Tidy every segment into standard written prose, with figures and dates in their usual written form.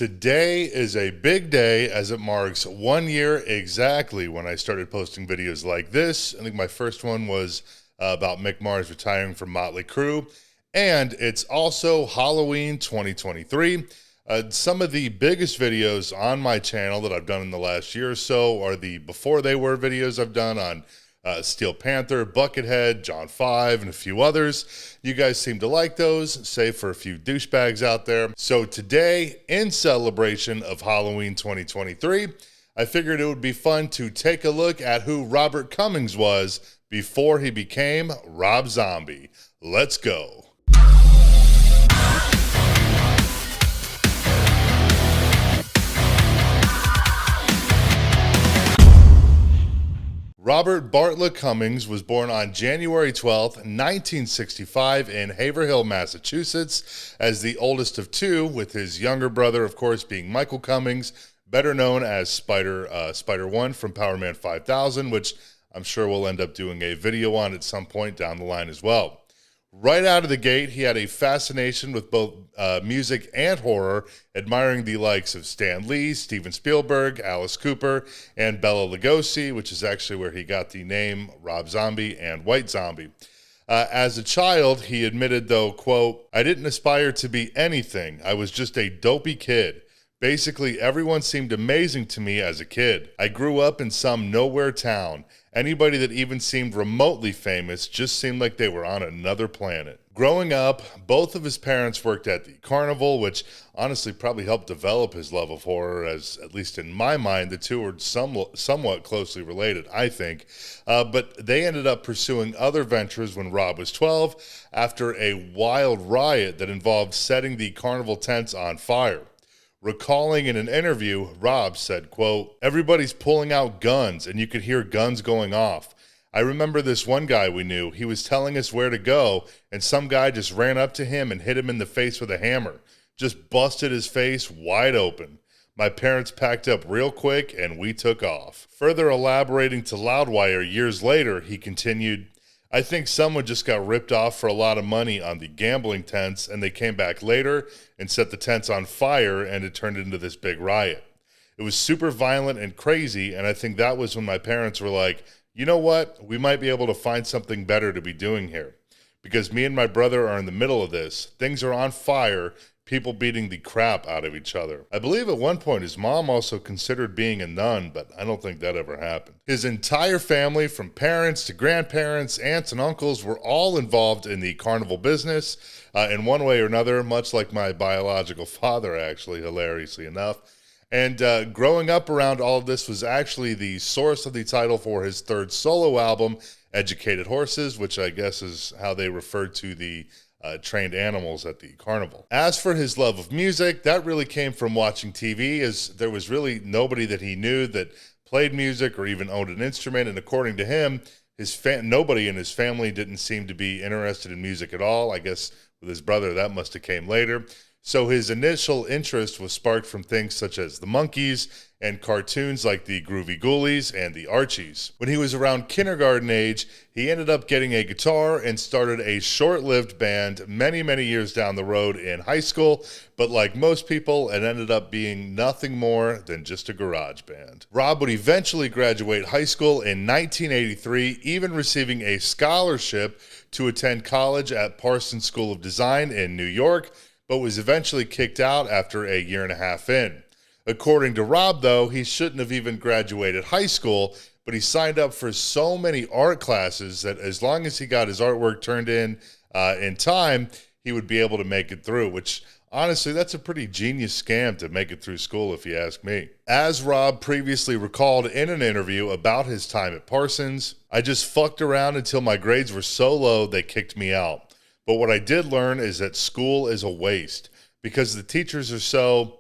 Today is a big day as it marks 1 year exactly when I started posting videos like this. I think my first one was about Mick Mars retiring from Motley Crue. And it's also Halloween 2023. Some of the biggest videos on my channel that I've done in the last year or so are the before they were videos I've done on Steel Panther, Buckethead, John 5, and a few others. You guys seem to like those, save for a few douchebags out there. So today, in celebration of Halloween 2023, I figured it would be fun to take a look at who Robert Cummings was before he became Rob Zombie. Let's go. Robert Bartlett Cummings was born on January 12th, 1965 in Haverhill, Massachusetts, as the oldest of two, with his younger brother, of course, being Michael Cummings, better known as Spider One from Powerman 5000, which I'm sure we'll end up doing a video on at some point down the line as well. Right out of the gate, he had a fascination with both music and horror, admiring the likes of Stan Lee, Steven Spielberg, Alice Cooper, and Bela Lugosi, which is actually where he got the name Rob Zombie and White Zombie. As a child, he admitted, though, quote, "I didn't aspire to be anything. I was just a dopey kid. Basically, everyone seemed amazing to me as a kid. I grew up in some nowhere town. Anybody that even seemed remotely famous just seemed like they were on another planet." Growing up, both of his parents worked at the carnival, which honestly probably helped develop his love of horror, as at least in my mind, the two were somewhat closely related, I think. But they ended up pursuing other ventures when Rob was 12 after a wild riot that involved setting the carnival tents on fire. Recalling in an interview, Rob said, quote, "Everybody's pulling out guns and you could hear guns going off. I remember this one guy we knew, he was telling us where to go and some guy just ran up to him and hit him in the face with a hammer. Just busted his face wide open. My parents packed up real quick and we took off." Further elaborating to Loudwire years later, he continued, "I think someone just got ripped off for a lot of money on the gambling tents and they came back later and set the tents on fire and it turned into this big riot. It was super violent and crazy, and I think that was when my parents were like, you know what, we might be able to find something better to be doing here. Because me and my brother are in the middle of this. Things are on fire, people beating the crap out of each other." I believe at one point his mom also considered being a nun, but I don't think that ever happened. His entire family, from parents to grandparents, aunts and uncles, were all involved in the carnival business in one way or another, much like my biological father, actually, hilariously enough. And growing up around all of this was actually the source of the title for his third solo album, Educated Horses, which I guess is how they referred to the trained animals at the carnival. As for his love of music, that really came from watching TV, as there was really nobody that he knew that played music or even owned an instrument, and according to him, nobody in his family didn't seem to be interested in music at all. I guess with his brother, that must have came later. So his initial interest was sparked from things such as the Monkees and cartoons like the Groovy Ghoulies and the Archies. When he was around kindergarten age, he ended up getting a guitar and started a short-lived band many, many years down the road in high school, but like most people, it ended up being nothing more than just a garage band. Rob would eventually graduate high school in 1983, even receiving a scholarship to attend college at Parson School of Design in New York, but was eventually kicked out after a year and a half in. According to Rob, though, he shouldn't have even graduated high school, but he signed up for so many art classes that as long as he got his artwork turned in time, he would be able to make it through, which honestly, that's a pretty genius scam to make it through school, if you ask me. As Rob previously recalled in an interview about his time at Parsons, "I just fucked around until my grades were so low they kicked me out. But what I did learn is that school is a waste because the teachers are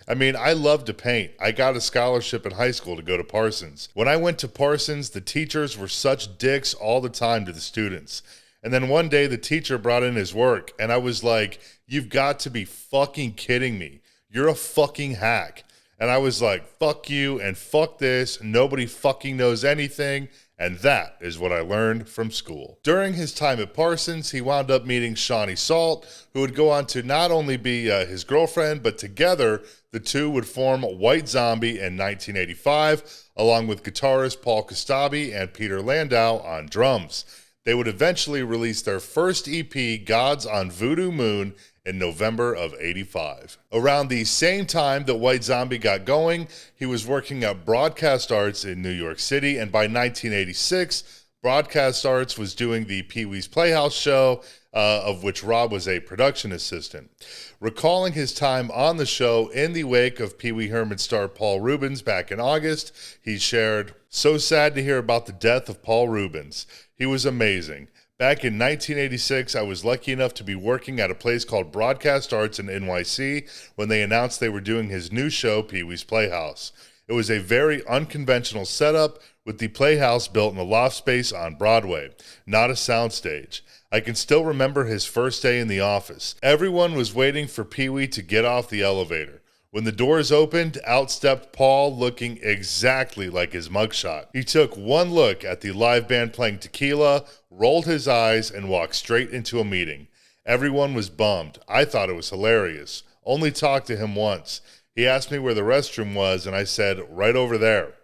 I love to paint. I got a scholarship in high school to go to Parsons. When I went to Parsons, the teachers were such dicks all the time to the students. And then one day the teacher brought in his work and I was like, you've got to be fucking kidding me. You're a fucking hack. And I was like, fuck you and fuck this. Nobody fucking knows anything. And that is what I learned from school. During his time at Parsons, he wound up meeting Sean Yseult, who would go on to not only be his girlfriend, but together the two would form White Zombie in 1985, along with guitarist Paul Kostabi and Peter Landau on drums. They would eventually release their first EP, Gods on Voodoo Moon, in November of '85. Around the same time that White Zombie got going, he was working at Broadcast Arts in New York City, and by 1986, Broadcast Arts was doing the Pee-wee's Playhouse show, of which Rob was a production assistant. Recalling his time on the show in the wake of Pee Wee Herman star Paul Reubens back in August, he shared, "So sad to hear about the death of Paul Reubens. He was amazing. Back in 1986, I was lucky enough to be working at a place called Broadcast Arts in NYC when they announced they were doing his new show, Pee-wee's Playhouse. It was a very unconventional setup with the Playhouse built in a loft space on Broadway, not a soundstage. I can still remember his first day in the office. Everyone was waiting for Pee-wee to get off the elevator. When the doors opened, out stepped Paul looking exactly like his mugshot. He took one look at the live band playing Tequila, rolled his eyes, and walked straight into a meeting. Everyone was bummed. I thought it was hilarious. Only talked to him once. He asked me where the restroom was, and I said, right over there.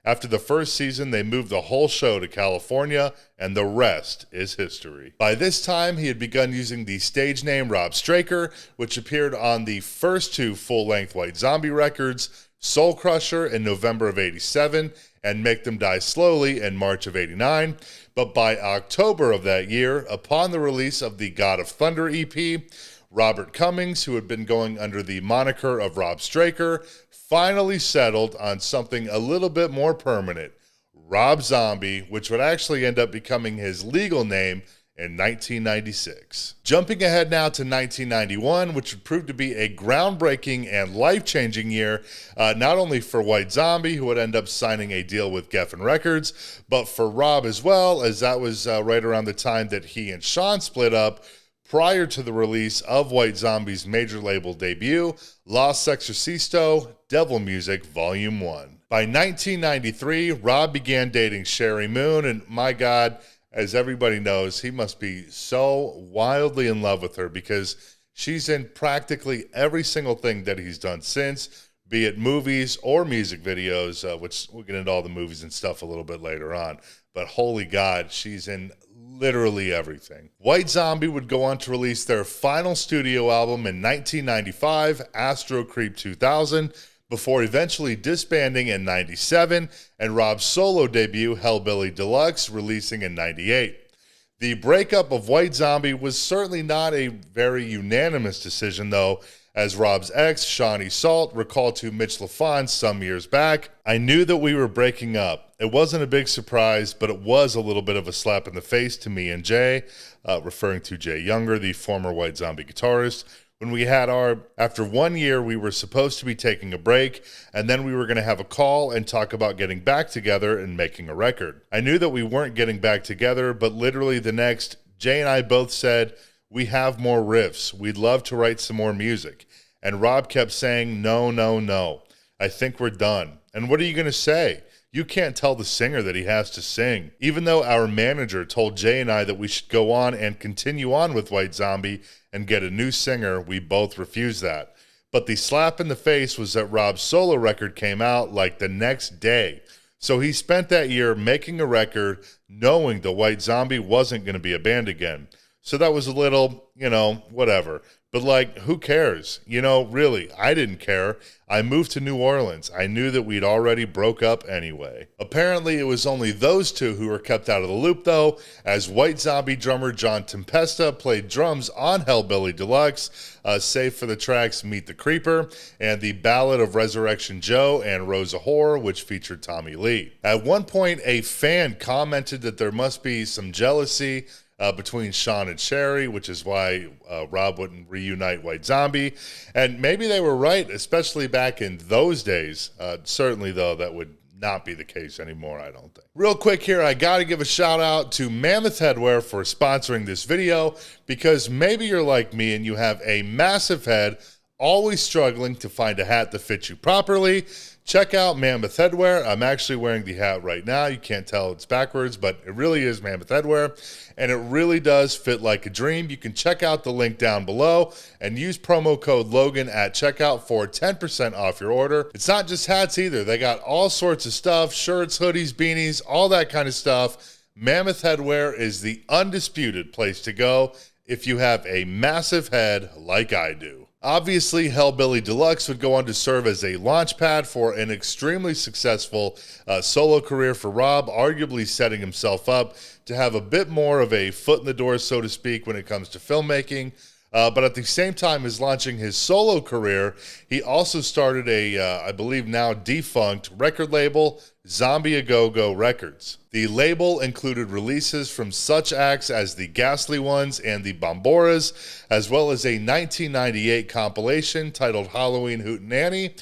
After the first season, they moved the whole show to California, and the rest is history." By this time, he had begun using the stage name Rob Straker, which appeared on the first two full-length White Zombie records, Soul Crusher in November of '87 and Make Them Die Slowly in March of '89. But by October of that year, upon the release of the God of Thunder EP, Robert Cummings, who had been going under the moniker of Rob Straker, finally settled on something a little bit more permanent, Rob Zombie, which would actually end up becoming his legal name in 1996. Jumping ahead now to 1991, which would prove to be a groundbreaking and life-changing year, not only for White Zombie, who would end up signing a deal with Geffen Records, but for Rob as well, as that was right around the time that he and Sean split up, prior to the release of White Zombie's major label debut, La Sexorcisto, Devil Music Volume 1. By 1993, Rob began dating Sheri Moon, and my God, as everybody knows, he must be so wildly in love with her because she's in practically every single thing that he's done since, be it movies or music videos, which we'll get into all the movies and stuff a little bit later on. But holy God, she's in literally everything. White Zombie would go on to release their final studio album in 1995, Astro Creep 2000, before eventually disbanding in '97 and Rob's solo debut, Hellbilly Deluxe, releasing in '98. The breakup of White Zombie was certainly not a very unanimous decision, though, as Rob's ex, Sean Yseult, recalled to Mitch LaFon some years back, "I knew that we were breaking up. It wasn't a big surprise, but it was a little bit of a slap in the face to me and Jay," referring to Jay Younger, the former White Zombie guitarist. "When we had after 1 year, we were supposed to be taking a break, and then we were going to have a call and talk about getting back together and making a record. I knew that we weren't getting back together, but literally the next, Jay and I both said, we have more riffs. We'd love to write some more music. And Rob kept saying, no, no, no. I think we're done. And what are you going to say? You can't tell the singer that he has to sing. Even though our manager told Jay and I that we should go on and continue on with White Zombie and get a new singer, we both refused that. But the slap in the face was that Rob's solo record came out like the next day. So he spent that year making a record knowing the White Zombie wasn't going to be a band again. So that was a little, whatever. But who cares? Really, I didn't care. I moved to New Orleans. I knew that we'd already broke up anyway. Apparently, it was only those two who were kept out of the loop, though, as White Zombie drummer John Tempesta played drums on Hellbilly Deluxe, save for the tracks Meet the Creeper and the Ballad of Resurrection Joe and Rosa Horror, which featured Tommy Lee. At one point, a fan commented that there must be some jealousy between Sean and Sheri, which is why Rob wouldn't reunite White Zombie. And maybe they were right, especially back in those days. Certainly, though, that would not be the case anymore, I don't think. Real quick here, I got to give a shout out to Mammoth Headwear for sponsoring this video, because maybe you're like me and you have a massive head, always struggling to find a hat that fits you properly, check out Mammoth Headwear. I'm actually wearing the hat right now. You can't tell it's backwards, but it really is Mammoth Headwear, and it really does fit like a dream. You can check out the link down below and use promo code Logan at checkout for 10% off your order. It's not just hats either. They got all sorts of stuff, shirts, hoodies, beanies, all that kind of stuff. Mammoth Headwear is the undisputed place to go if you have a massive head like I do. Obviously, Hellbilly Deluxe would go on to serve as a launch pad for an extremely successful solo career for Rob, arguably setting himself up to have a bit more of a foot in the door, so to speak, when it comes to filmmaking. But at the same time as launching his solo career, he also started a, I believe now defunct, record label, Zombie A Go-Go Records. The label included releases from such acts as the Ghastly Ones and the Bomboras, as well as a 1998 compilation titled Halloween Hootenanny,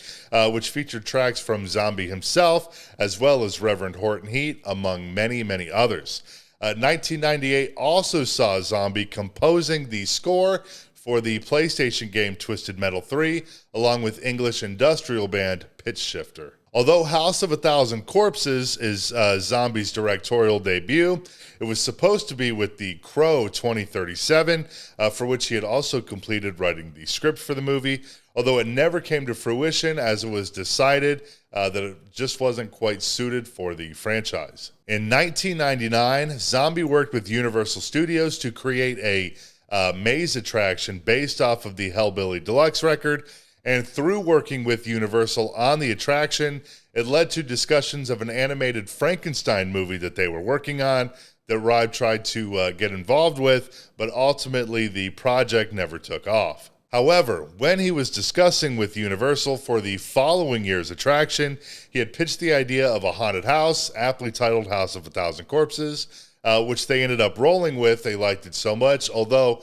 which featured tracks from Zombie himself, as well as Reverend Horton Heat, among many, many others. 1998 also saw Zombie composing the score for the PlayStation game Twisted Metal 3, along with English industrial band Pitch Shifter. Although House of a Thousand Corpses is Zombie's directorial debut, it was supposed to be with The Crow 2037, for which he had also completed writing the script for the movie, although it never came to fruition as it was decided that it just wasn't quite suited for the franchise. In 1999, Zombie worked with Universal Studios to create a maze attraction based off of the Hellbilly Deluxe record, and through working with Universal on the attraction, it led to discussions of an animated Frankenstein movie that they were working on that Rob tried to get involved with, but ultimately the project never took off. However, when he was discussing with Universal for the following year's attraction, he had pitched the idea of a haunted house, aptly titled House of a Thousand Corpses, which they ended up rolling with. They liked it so much, although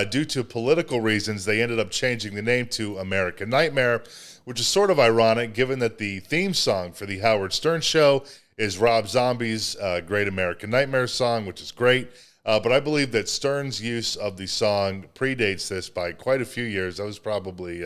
due to political reasons, they ended up changing the name to American Nightmare, which is sort of ironic given that the theme song for the Howard Stern Show is Rob Zombie's Great American Nightmare song, which is great. But I believe that Stern's use of the song predates this by quite a few years. That was probably,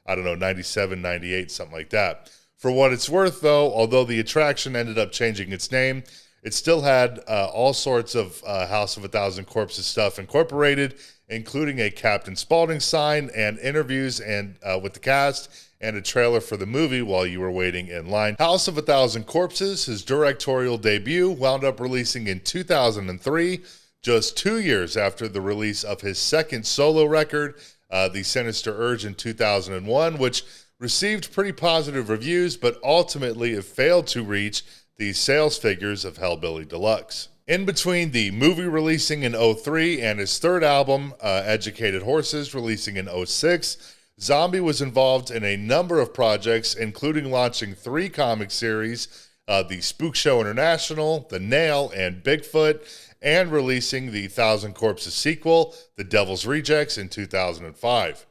97, 98, something like that. For what it's worth, though, although the attraction ended up changing its name, it still had all sorts of House of a Thousand Corpses stuff incorporated, including a Captain Spaulding sign and interviews and with the cast and a trailer for the movie while you were waiting in line. House of a Thousand Corpses, his directorial debut, wound up releasing in 2003, just 2 years after the release of his second solo record, The Sinister Urge, in 2001, which received pretty positive reviews, but ultimately it failed to reach the sales figures of Hellbilly Deluxe. In between the movie releasing in 2003 and his third album, Educated Horses, releasing in 2006, Zombie was involved in a number of projects, including launching 3 comic series, the Spook Show International, The Nail, and Bigfoot, and releasing the Thousand Corpses sequel, The Devil's Rejects, in 2005.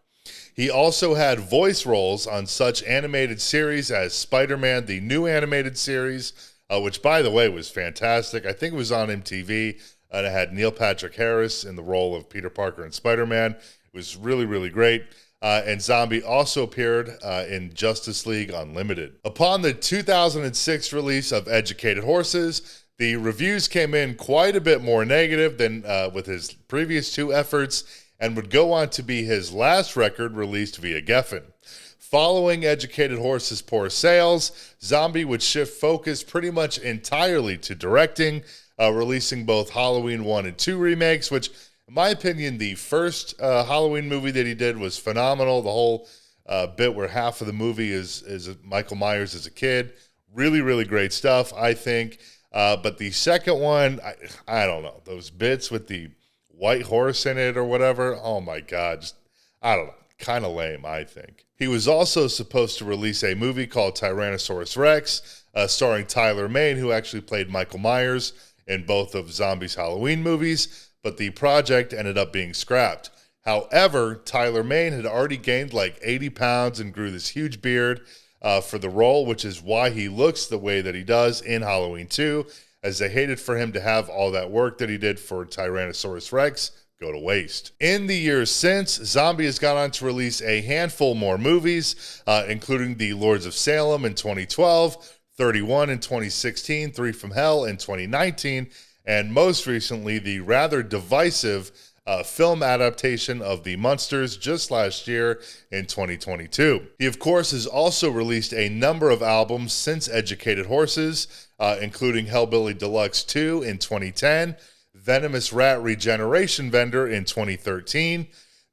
He also had voice roles on such animated series as Spider-Man, the new animated series, which, by the way, was fantastic. I think it was on MTV, and it had Neil Patrick Harris in the role of Peter Parker and Spider-Man. It was really, really great. And Zombie also appeared in Justice League Unlimited. Upon the 2006 release of Educated Horses, the reviews came in quite a bit more negative than with his previous 2 efforts, and would go on to be his last record released via Geffen. Following Educated Horses' poor sales, Zombie would shift focus pretty much entirely to directing, releasing both Halloween 1 and 2 remakes, which, in my opinion, the first Halloween movie that he did was phenomenal. The whole bit where half of the movie is Michael Myers as a kid. Really, really great stuff, I think. But the second one, I don't know. Those bits with the white horse in it or whatever, oh my God, just, I don't know. Kind of lame, I think. He was also supposed to release a movie called Tyrannosaurus Rex, starring Tyler Mane, who actually played Michael Myers in both of Zombie's Halloween movies, but the project ended up being scrapped. However, Tyler Mane had already gained like 80 pounds and grew this huge beard for the role, which is why he looks the way that he does in Halloween 2, as they hated for him to have all that work that he did for Tyrannosaurus Rex go to waste. In the years since, Zombie has gone on to release a handful more movies, including The Lords of Salem in 2012, 31 in 2016, 3 from Hell in 2019, and most recently, the rather divisive film adaptation of the Munsters just last year in 2022. He, of course, has also released a number of albums since Educated Horses, including Hellbilly Deluxe 2 in 2010, Venomous Rat Regeneration Vendor in 2013,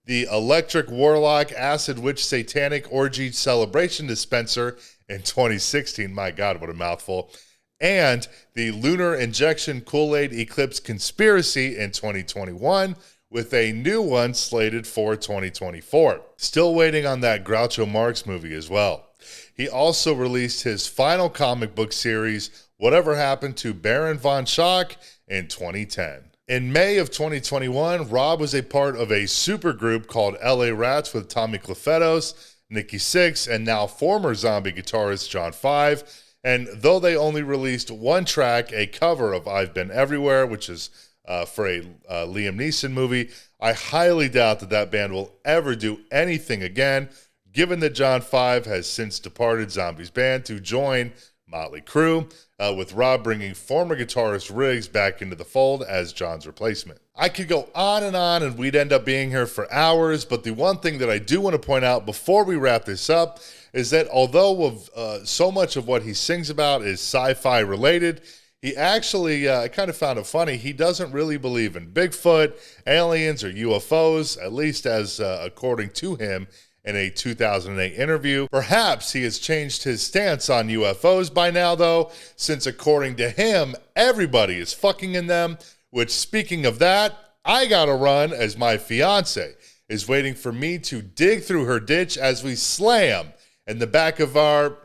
the Electric Warlock Acid Witch Satanic Orgy Celebration Dispenser in 2016. My God, what a mouthful. And the Lunar Injection Kool-Aid Eclipse Conspiracy in 2021, with a new one slated for 2024. Still waiting on that Groucho Marx movie as well. He also released his final comic book series, Whatever Happened to Baron von Schock, in 2010. In May of 2021, Rob was a part of a supergroup called LA Rats with Tommy Clufetos, Nikki Sixx, and now former Zombie guitarist John Five. And though they only released one track, a cover of I've Been Everywhere, which is for a Liam Neeson movie, I highly doubt that that band will ever do anything again, given that John Five has since departed Zombie's band to join Motley Crue, with Rob bringing former guitarist Riggs back into the fold as John's replacement. I could go on and we'd end up being here for hours, but the one thing that I do want to point out before we wrap this up is that although so much of what he sings about is sci-fi related, he actually, I kind of found it funny, he doesn't really believe in Bigfoot, aliens, or UFOs, at least as according to him in a 2008 interview. Perhaps he has changed his stance on UFOs by now, though, since according to him, everybody is fucking in them, which, speaking of that, I gotta run as my fiance is waiting for me to dig through her ditch as we slam in the back of our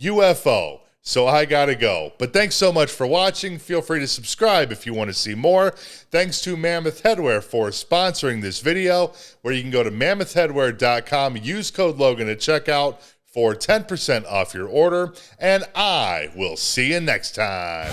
UFO. So I gotta go. But thanks so much for watching. Feel free to subscribe if you want to see more. Thanks to Mammoth Headwear for sponsoring this video, where you can go to mammothheadwear.com, use code Logan at checkout for 10% off your order, and I will see you next time.